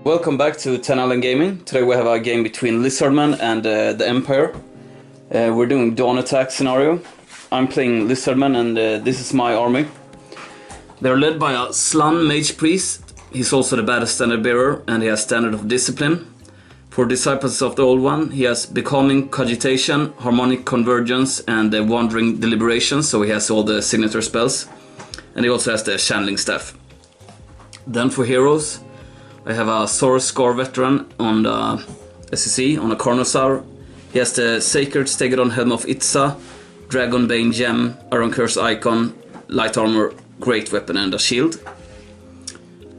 Welcome back to 10 Allen Gaming. Today we have a game between Lizardmen and the Empire. We're doing Dawn Attack scenario. I'm playing Lizardmen and this is my army. They're led by a Slun Mage Priest. He's also the baddest standard bearer and he has Standard of Discipline. For Disciples of the Old One, he has Becoming Cogitation, Harmonic Convergence and Wandering Deliberation, so he has all the signature spells. And he also has the Channeling Staff. Then for heroes, I have a Soros Scar Veteran on the SEC, on a Carnosaur. He has the Sacred Stegodon Helm of Itza, Dragonbane Gem, Iron Curse Icon, Light Armor, Great Weapon and a Shield.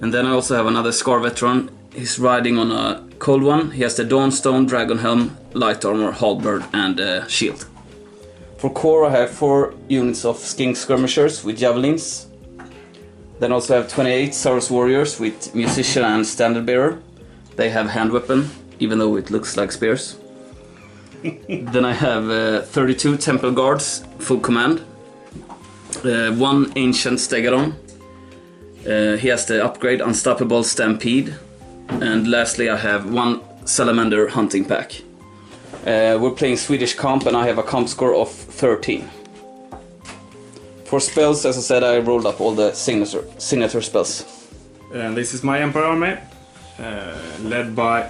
And then I also have another Scar Veteran. He's riding on a Cold One. He has the Dawnstone, Dragon Helm, Light Armor, Halberd and a Shield. For core I have 4 units of Skink Skirmishers with Javelins. Then I also have 28 Saurus Warriors with Musician and Standard Bearer. They have hand weapon, even though it looks like spears. Then I have 32 Temple Guards, full command. 1 Ancient Stegodon. He has the upgrade Unstoppable Stampede. And lastly I have 1 Salamander Hunting Pack. We're playing Swedish comp and I have a comp score of 13. For spells, as I said, I rolled up all the signature spells. And this is my Empire army, led by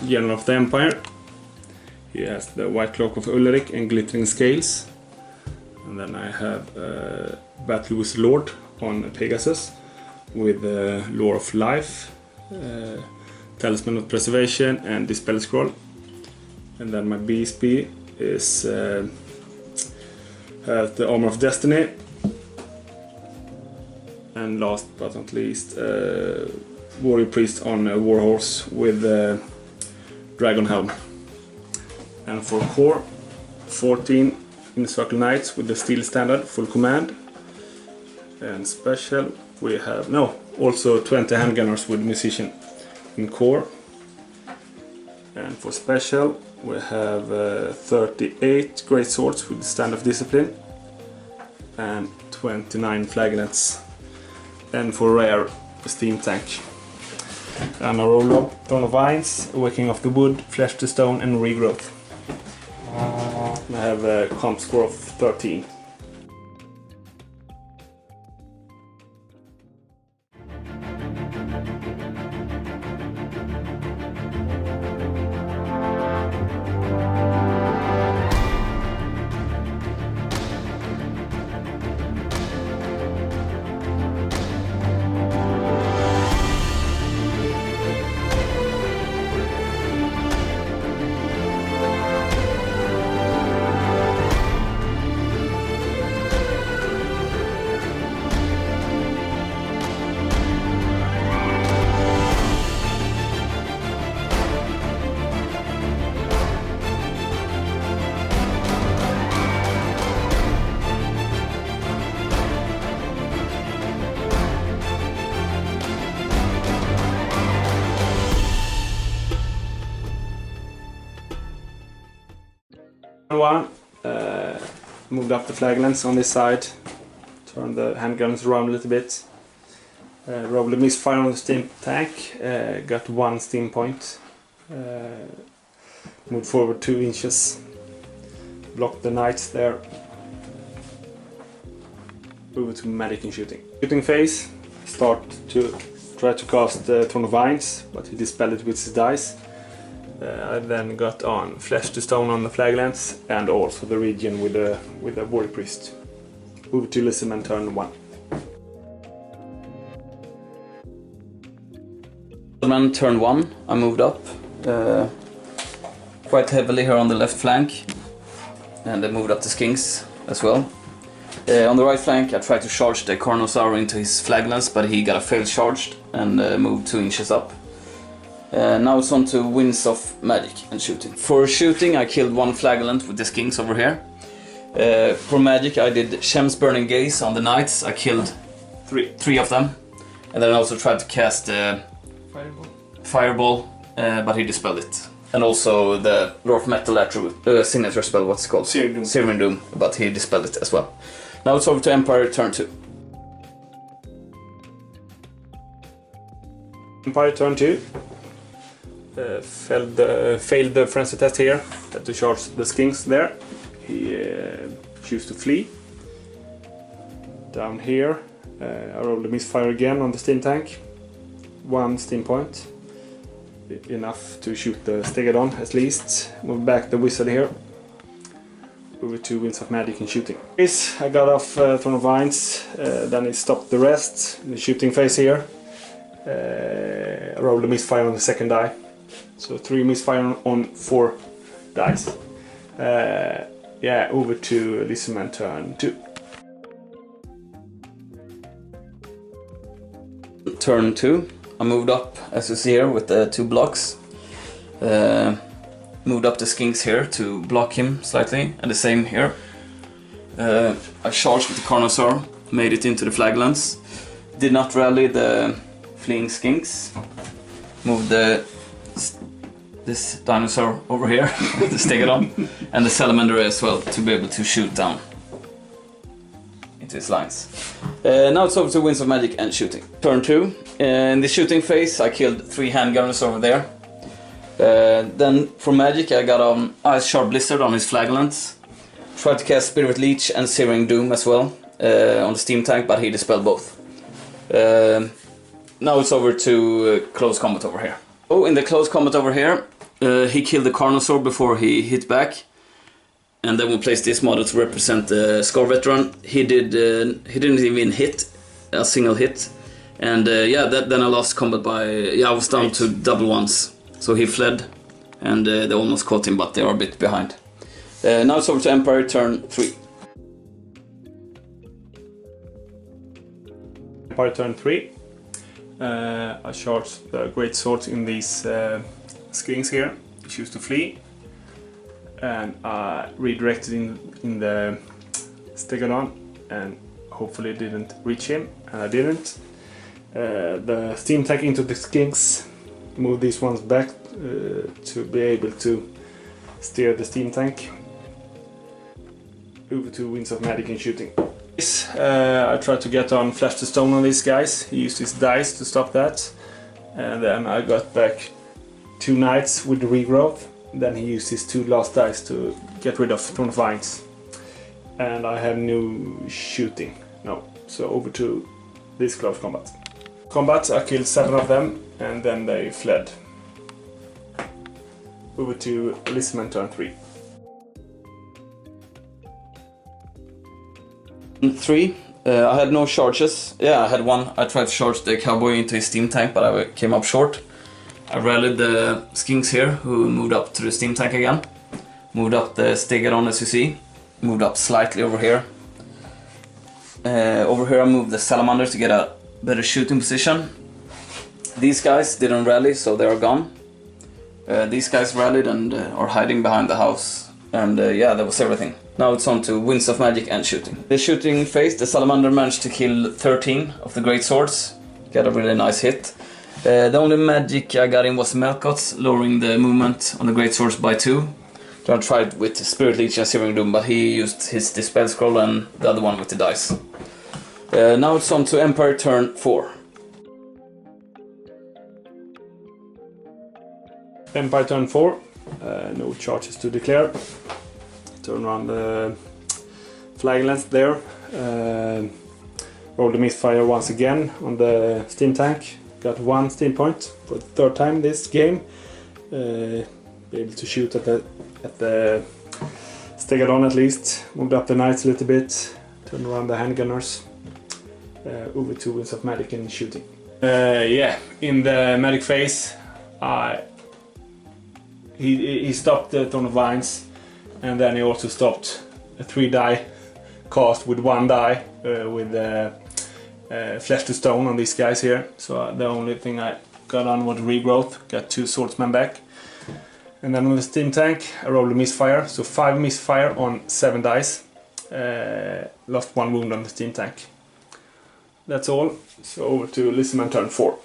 General of the Empire. He has the White Cloak of Ulrich and Glittering Scales. And then I have Battle with Lord on Pegasus with Lore of Life, Talisman of Preservation and Dispel Scroll. And then my BSP is has the Armor of Destiny. And last but not least, Warrior Priest on a Warhorse with Dragon Helm. And for core, 14 Inner Knights with the Steel Standard, full command. And special, we have, also 20 Handgunners with Musician in core. And for special, we have 38 Great Swords with Stand of Discipline. And 29 Flagonets. And for rare, a Steam Tank. And a roll up Throne of Vines, Awakening of the Wood, Flesh to Stone and Regrowth. I have a comp score of 13. One, moved up the flaglands on this side, turned the handguns around a little bit, rolled a misfire on the steam tank, got 1 steam point, moved forward 2 inches, blocked the knights there, over to magic and shooting. Shooting phase, start to try to cast Throne of Vines, but he dispelled it with his dice. I then got on Flesh to Stone on the Flaglands and also the region with the Warrior Priest. Move to Lizardmen turn 1. Lizardmen turn 1, I moved up quite heavily here on the left flank and I moved up the Skinks as well. On the right flank I tried to charge the Carnosaur into his Flaglands but he got a failed charge and moved 2 inches up. Now it's on to Winds of Magic and shooting. For shooting I killed 1 Flagellant with the Skinks over here. For magic I did Shem's Burning Gaze on the Knights, I killed 3 of them. And then I also tried to cast Fireball, but he dispelled it. And also the Lore of Metal attribute, signature spell, what's it called? Searing Doom, but he dispelled it as well. Now it's over to Empire turn 2. Empire turn 2. failed the frenzy test here. Had to charge the skinks there. He chose to flee. Down here, I rolled a misfire again on the steam tank. 1 steam point. Enough to shoot the Stegadon at least. Move back the wizard here. Over to Winds of Magic and shooting. I got off Throne of Vines, then he stopped the rest in the shooting phase here. I rolled a misfire on the second die. So 3 misfire on 4 dice. Yeah, over to Lizardmen turn 2. Turn 2. I moved up, as you see here, with the 2 blocks. Moved up the skinks here to block him slightly, and the same here. I charged with the Carnosaur, made it into the flaglands. Did not rally the fleeing skinks. Moved this dinosaur over here, the Stegadon, and the Salamander as well, to be able to shoot down into his lines. Now it's over to Winds of Magic and shooting. Turn 2. In the shooting phase I killed 3 handgunners over there. Then for magic I got an Ice Shard Blizzard on his flaglands. Tried to cast Spirit Leech and Searing Doom as well on the steam tank, but he dispelled both. Now it's over to close combat over here. Oh, in the close combat over here, he killed the Carnosaur before he hit back. And then we placed this model to represent the Scar Veteran. He didn't even hit a single hit. And yeah, then I lost combat by, I was down to double ones. So he fled, and they almost caught him, but they are a bit behind. Now it's over to Empire, turn 3. Empire turn 3. I charged the great swords in these skinks here. Choose to flee. And I redirected in the Stegadon, and hopefully didn't reach him, and I didn't. The steam tank into the skinks. Move these ones back to be able to steer the steam tank. Over to Winds of Magic and shooting. I tried to get on Flash to Stone on these guys. He used his dice to stop that. And then I got back 2 knights with the regrowth. Then he used his 2 last dice to get rid of Throne of Vines. And I have no shooting. No. So over to this close combat. I killed 7 of them, and then they fled. Over to Lizardmen turn 3. 3. I had no charges. Yeah, I had 1. I tried to charge the cowboy into his steam tank, but I came up short. I rallied the skinks here, who moved up to the steam tank again. Moved up the Stegadon, as you see. Moved up slightly over here. Over here I moved the Salamander to get a better shooting position. These guys didn't rally, so they are gone. These guys rallied and are hiding behind the house. And yeah, that was everything. Now it's on to Winds of Magic and shooting. The shooting phase, the Salamander managed to kill 13 of the Great Swords. Got a really nice hit. The only magic I got in was Melkots, lowering the movement on the Great Swords by 2. I tried with Spirit Leech and Searing Doom, but he used his Dispel Scroll and the other one with the dice. Now it's on to Empire turn 4. Empire turn 4. No charges to declare. Turn around the flaglands there. Roll the misfire once again on the steam tank. Got 1 steam point for the 3rd time this game. Be able to shoot at the Stegadon at least. Moved up the knights a little bit. Turn around the handgunners. Over to Winds of Magic and shooting. Yeah, in the magic phase, he stopped the Throne of Vines, and then he also stopped a 3 die cast with 1 die with Flesh to Stone on these guys here. So the only thing I got on was regrowth. Got 2 swordsmen back. And then on the steam tank, I rolled a misfire. So 5 misfire on 7 dice. Lost 1 wound on the steam tank. That's all. So over to Lizardmen turn 4.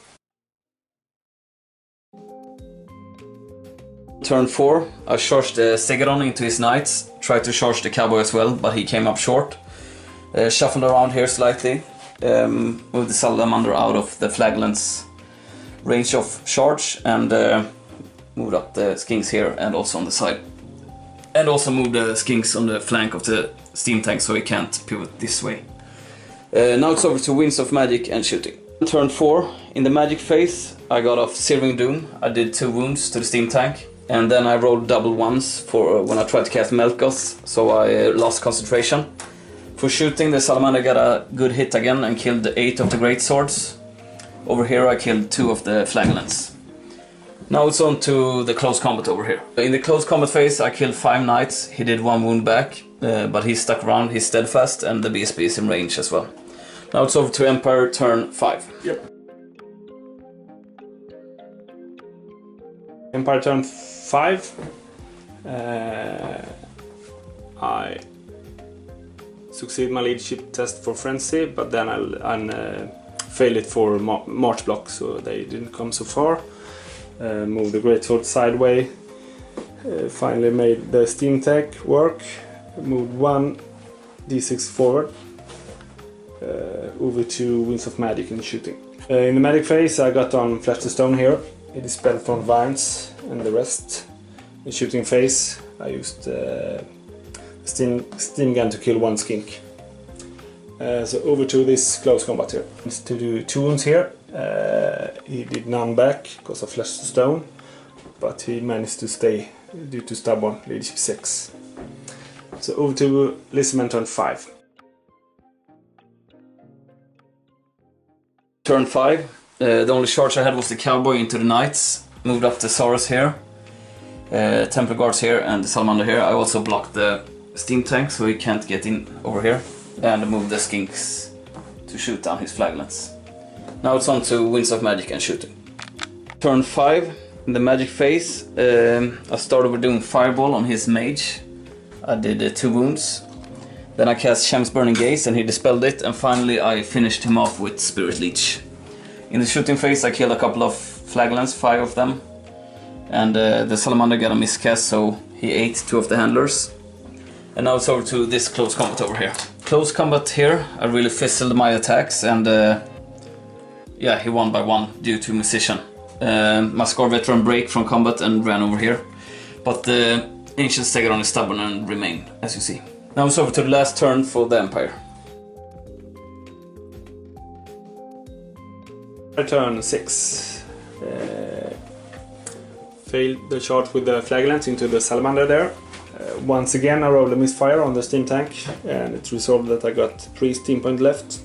Turn 4, I charged the Stegadon into his knights. Tried to charge the cowboy as well, but he came up short. Shuffled around here slightly. Moved the Salamander out of the flaglands range of charge, and moved up the skinks here and also on the side. And also moved the skinks on the flank of the steam tank so he can't pivot this way. Now it's over to Winds of Magic and shooting. Turn 4, in the magic phase, I got off Searing Doom. I did 2 wounds to the steam tank. And then I rolled double ones for when I tried to cast Melkos, so I lost concentration. For shooting, the Salamander got a good hit again and killed 8 of the Great Swords. Over here I killed 2 of the Flagellants. Now it's on to the close combat over here. In the close combat phase I killed 5 knights, he did 1 wound back, but he's stuck around, he's steadfast, and the BSB is in range as well. Now it's over to Empire turn 5. Yep. Empire turn 5. I succeed my leadership test for Frenzy, but then I failed it for March block, so they didn't come so far. Moved the Greatsword sideways. Finally made the steam tank work. Moved 1 d6 forward. Over to Winds of Magic and shooting. In the magic phase I got on Flesh to Stone here. It is spelled from Vines and the rest. In shooting phase I used steam gun to kill 1 skink. So over to this close combat here. To do 2 wounds here. He did none back because of Flesh to Stone, but he managed to stay due to stubborn leadership 6. So over to Lizardmen turn 5. Turn 5, the only charge I had was the Cowboy into the Knights. Moved up the Saurus here, Templar Guards here and the Salamander here. I also blocked the steam tank so he can't get in over here. And moved the skinks to shoot down his Flagellants. Now it's on to Winds of Magic and shooting. Turn 5, in the magic phase, I started with doing Fireball on his mage. I did 2 wounds. Then I cast Shem's Burning Gaze and he dispelled it, and finally I finished him off with Spirit Leech. In the shooting phase I killed a couple of Flagellants, 5 of them. And the Salamander got a miscast, so he ate 2 of the handlers. And now it's over to this close combat over here. Close combat here, I really fizzled my attacks, and yeah, he won by 1 due to Musician. My Scar Veteran break from combat and ran over here. But the Ancient Stegadon is stubborn and remained, as you see. Now it's over to the last turn for the Empire. Turn 6. Failed the charge with the Flagellants into the Salamander there. Once again I rolled a misfire on the steam tank, and it resolved that I got 3 steam points left.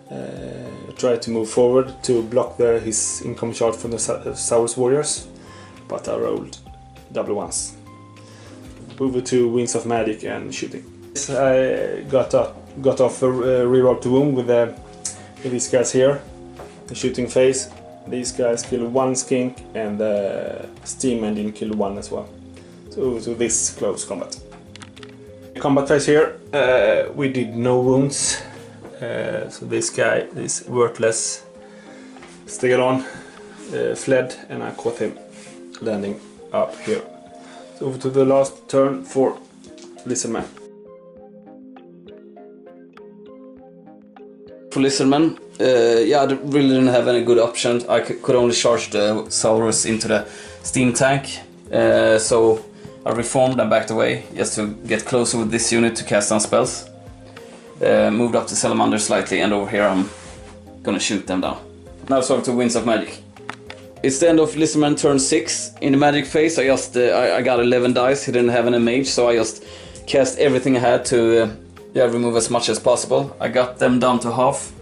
I tried to move forward to block his incoming charge from the Saurus Warriors, but I rolled double ones. Over to Winds of Magic and shooting. I got off a reroll to wound with these guys here. The shooting phase, these guys killed 1 skink and the steam engine killed 1 as well. So this close combat. Combat phase here, we did no wounds. So this guy, this worthless Stegadon, fled, and I caught him landing up here. So over to the last turn for Lizardmen. For Lizardmen, yeah, I really didn't have any good options. I could only charge the Saurus into the steam tank, so I reformed and backed away just to get closer with this unit to cast down spells. Moved up the Salamander slightly, and over here I'm gonna shoot them down. Now it's over to Winds of Magic. It's the end of Lizardman turn 6. In the magic phase I got 11 dice, he didn't have any mage, so I just cast everything I had to remove as much as possible. I got them down to half.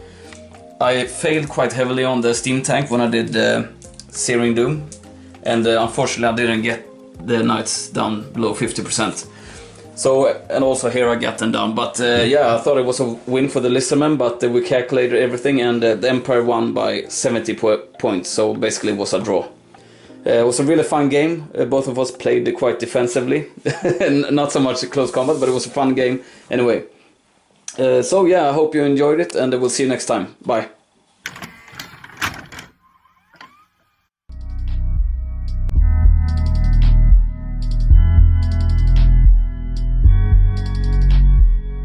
I failed quite heavily on the steam tank when I did Searing Doom, and unfortunately I didn't get the knights down below 50%. So, and also here I got them down, but yeah, I thought it was a win for the Lizardmen, but we calculated everything, and the Empire won by 70 points, so basically it was a draw. It was a really fun game. Both of us played quite defensively, not so much close combat, but it was a fun game anyway. So yeah, I hope you enjoyed it, and we'll see you next time. Bye.